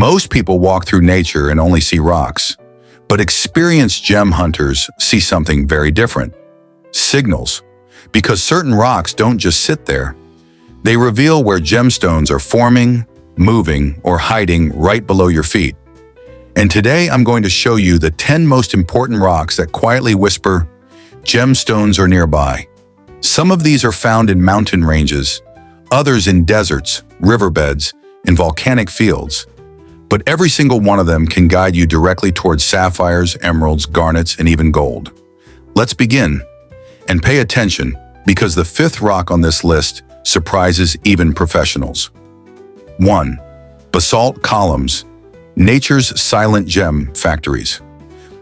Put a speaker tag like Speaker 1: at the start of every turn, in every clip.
Speaker 1: Most people walk through nature and only see rocks, but experienced gem hunters see something very different. Signals. Because certain rocks don't just sit there. They reveal where gemstones are forming, moving, or hiding right below your feet. And today I'm going to show you the 10 most important rocks that quietly whisper, gemstones are nearby. Some of these are found in mountain ranges, others in deserts, riverbeds, and volcanic fields. But every single one of them can guide you directly towards sapphires, emeralds, garnets, and even gold. Let's begin. And pay attention, because the fifth rock on this list surprises even professionals. 1. Basalt columns, nature's silent gem factories.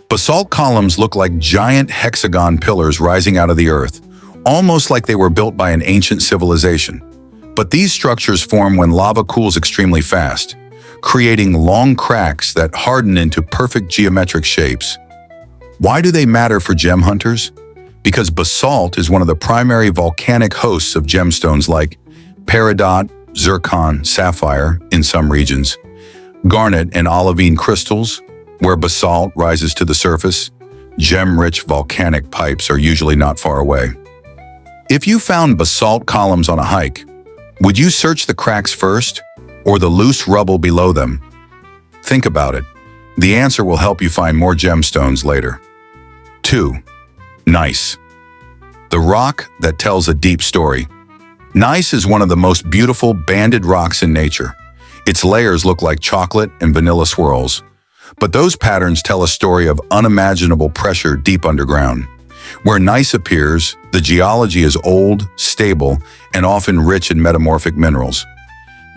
Speaker 1: Basalt columns look like giant hexagon pillars rising out of the earth, almost like they were built by an ancient civilization. But these structures form when lava cools extremely fast, creating long cracks that harden into perfect geometric shapes. Why do they matter for gem hunters? Because basalt is one of the primary volcanic hosts of gemstones like peridot, zircon, sapphire in some regions, garnet and olivine crystals, where basalt rises to the surface. Gem-rich volcanic pipes are usually not far away. If you found basalt columns on a hike, would you search the cracks first, or the loose rubble below them? Think about it. The answer will help you find more gemstones later. 2. Gneiss. The rock that tells a deep story. Gneiss is one of the most beautiful banded rocks in nature. Its layers look like chocolate and vanilla swirls, but those patterns tell a story of unimaginable pressure deep underground. Where gneiss appears, the geology is old, stable, and often rich in metamorphic minerals.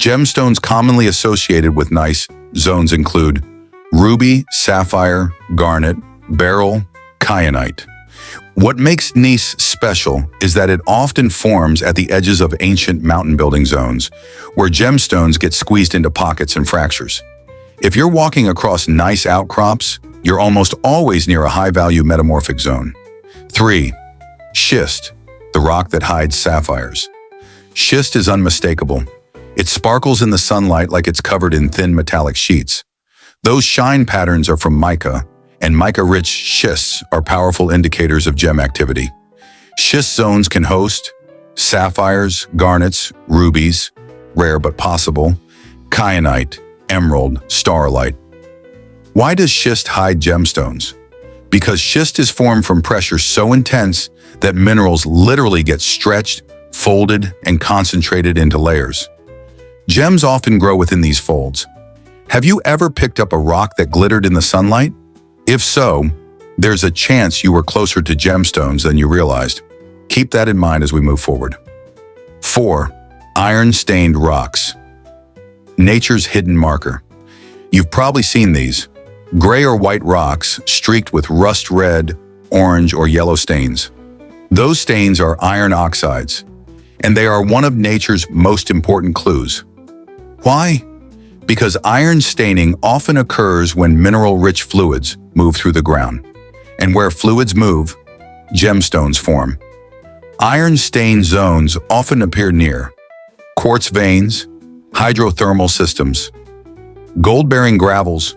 Speaker 1: Gemstones commonly associated with gneiss zones include ruby, sapphire, garnet, beryl, kyanite. What makes gneiss special is that it often forms at the edges of ancient mountain building zones, where gemstones get squeezed into pockets and fractures. If you're walking across gneiss outcrops, you're almost always near a high-value metamorphic zone. 3. Schist, the rock that hides sapphires. Schist is unmistakable. It sparkles in the sunlight like it's covered in thin metallic sheets. Those shine patterns are from mica, and mica-rich schists are powerful indicators of gem activity. Schist zones can host sapphires, garnets, rubies, rare but possible, kyanite, emerald, starlight. Why does schist hide gemstones? Because schist is formed from pressure so intense that minerals literally get stretched, folded, and concentrated into layers. Gems often grow within these folds. Have you ever picked up a rock that glittered in the sunlight? If so, there's a chance you were closer to gemstones than you realized. Keep that in mind as we move forward. 4. Iron-stained rocks. Nature's hidden marker. You've probably seen these. Gray or white rocks streaked with rust red, orange, or yellow stains. Those stains are iron oxides, and they are one of nature's most important clues. Why? Because iron staining often occurs when mineral-rich fluids move through the ground. And where fluids move, gemstones form. Iron-stained zones often appear near quartz veins, hydrothermal systems, gold-bearing gravels,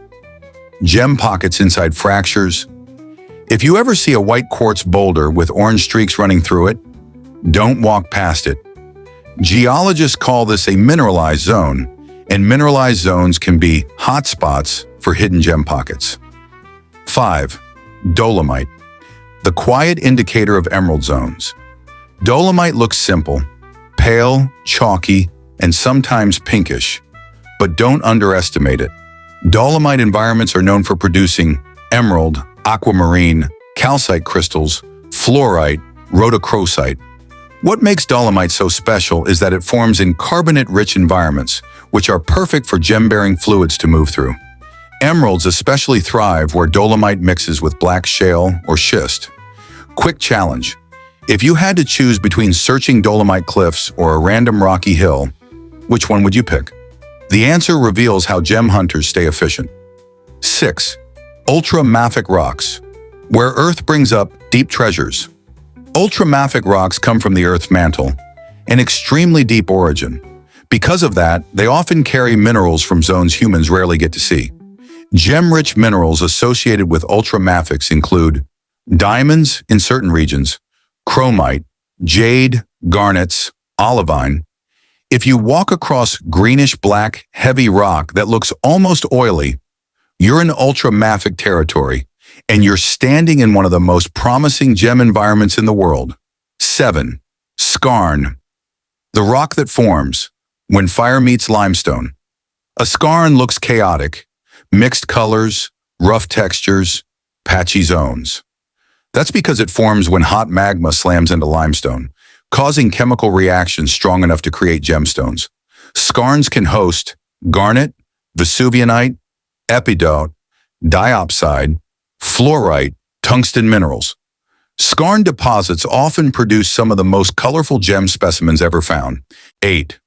Speaker 1: gem pockets inside fractures. If you ever see a white quartz boulder with orange streaks running through it, don't walk past it. Geologists call this a mineralized zone, and mineralized zones can be hotspots for hidden gem pockets. 5. Dolomite, the quiet indicator of emerald zones. Dolomite looks simple, pale, chalky, and sometimes pinkish, but don't underestimate it. Dolomite environments are known for producing emerald, aquamarine, calcite crystals, fluorite, rhodochrosite. What makes dolomite so special is that it forms in carbonate-rich environments, which are perfect for gem-bearing fluids to move through. Emeralds especially thrive where dolomite mixes with black shale or schist. Quick challenge. If you had to choose between searching dolomite cliffs or a random rocky hill, which one would you pick? The answer reveals how gem hunters stay efficient. 6. Ultramafic rocks, where Earth brings up deep treasures. Ultramafic rocks come from the Earth's mantle, an extremely deep origin. Because of that, they often carry minerals from zones humans rarely get to see. Gem-rich minerals associated with ultramafics include diamonds in certain regions, chromite, jade, garnets, olivine. If you walk across greenish-black, heavy rock that looks almost oily, you're in ultramafic territory, and you're standing in one of the most promising gem environments in the world. 7. Skarn, the rock that forms when fire meets limestone. A skarn looks chaotic, mixed colors, rough textures, patchy zones. That's because it forms when hot magma slams into limestone, causing chemical reactions strong enough to create gemstones. Skarns can host garnet, Vesuvianite, epidote, diopside, fluorite, tungsten minerals. Skarn deposits often produce some of the most colorful gem specimens ever found. 8.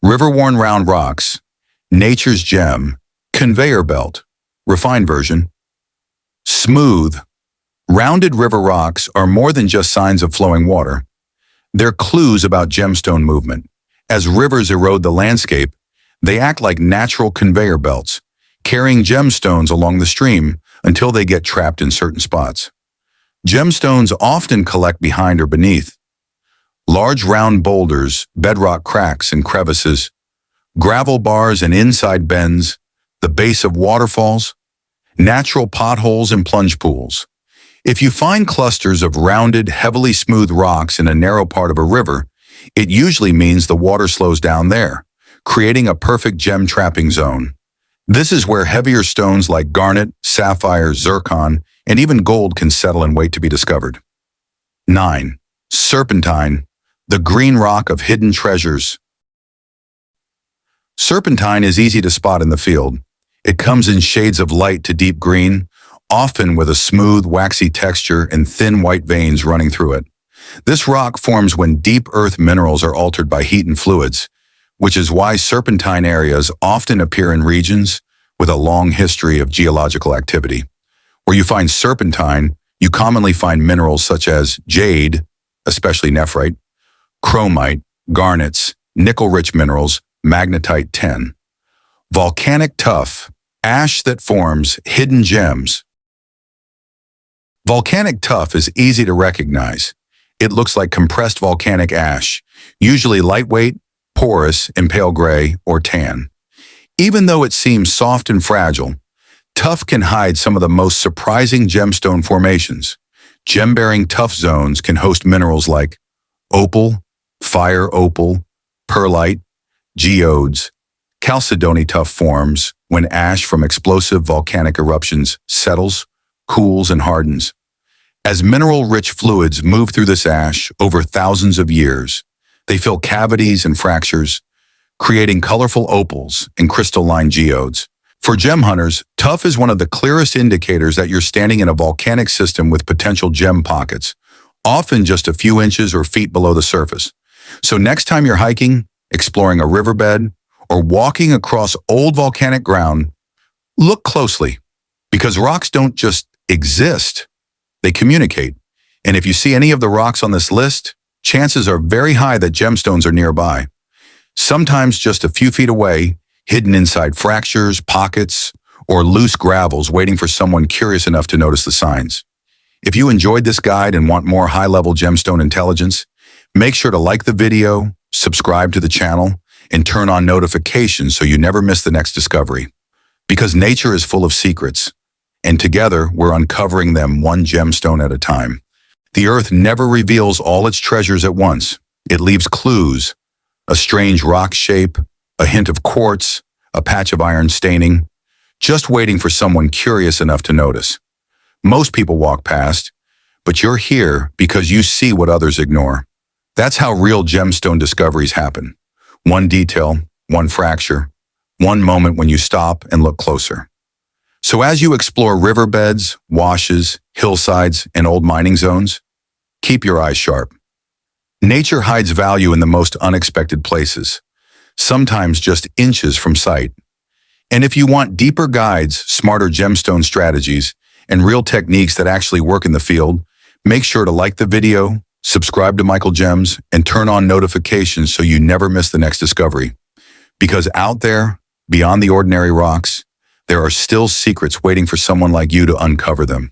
Speaker 1: River-worn round rocks, nature's gem, conveyor belt, refined version. Smooth, rounded river rocks are more than just signs of flowing water. They're clues about gemstone movement. As rivers erode the landscape, they act like natural conveyor belts, carrying gemstones along the stream until they get trapped in certain spots. Gemstones often collect behind or beneath large round boulders, bedrock cracks and crevices, gravel bars and inside bends, the base of waterfalls, natural potholes and plunge pools. If you find clusters of rounded, heavily smooth rocks in a narrow part of a river, it usually means the water slows down there, creating a perfect gem trapping zone. This is where heavier stones like garnet, sapphire, zircon, and even gold can settle and wait to be discovered. 9. Serpentine, the green rock of hidden treasures. Serpentine is easy to spot in the field. It comes in shades of light to deep green, often with a smooth, waxy texture and thin white veins running through it. This rock forms when deep earth minerals are altered by heat and fluids, which is why serpentine areas often appear in regions with a long history of geological activity. Where you find serpentine, you commonly find minerals such as jade, especially nephrite, chromite, garnets, nickel-rich minerals, magnetite 10. Volcanic tuff, ash that forms hidden gems. Volcanic tuff is easy to recognize. It looks like compressed volcanic ash, usually lightweight, porous, and pale gray or tan. Even though it seems soft and fragile, tuff can hide some of the most surprising gemstone formations. Gem-bearing tuff zones can host minerals like opal, fire opal, perlite, geodes. Chalcedony tuff forms when ash from explosive volcanic eruptions settles, cools, and hardens. As mineral-rich fluids move through this ash over thousands of years, they fill cavities and fractures, creating colorful opals and crystalline geodes. For gem hunters, tuff is one of the clearest indicators that you're standing in a volcanic system with potential gem pockets, often just a few inches or feet below the surface. So next time you're hiking, exploring a riverbed, or walking across old volcanic ground, look closely, because rocks don't just exist, they communicate. And if you see any of the rocks on this list, chances are very high that gemstones are nearby. Sometimes just a few feet away, hidden inside fractures, pockets, or loose gravels waiting for someone curious enough to notice the signs. If you enjoyed this guide and want more high-level gemstone intelligence, make sure to like the video, subscribe to the channel, and turn on notifications so you never miss the next discovery. Because nature is full of secrets, and together we're uncovering them one gemstone at a time. The earth never reveals all its treasures at once. It leaves clues, a strange rock shape, a hint of quartz, a patch of iron staining, just waiting for someone curious enough to notice. Most people walk past, but you're here because you see what others ignore. That's how real gemstone discoveries happen. One detail, one fracture, one moment when you stop and look closer. So as you explore riverbeds, washes, hillsides, and old mining zones, keep your eyes sharp. Nature hides value in the most unexpected places, sometimes just inches from sight. And if you want deeper guides, smarter gemstone strategies, and real techniques that actually work in the field, make sure to like the video, subscribe to Michael Gems, and turn on notifications so you never miss the next discovery. Because out there, beyond the ordinary rocks, there are still secrets waiting for someone like you to uncover them.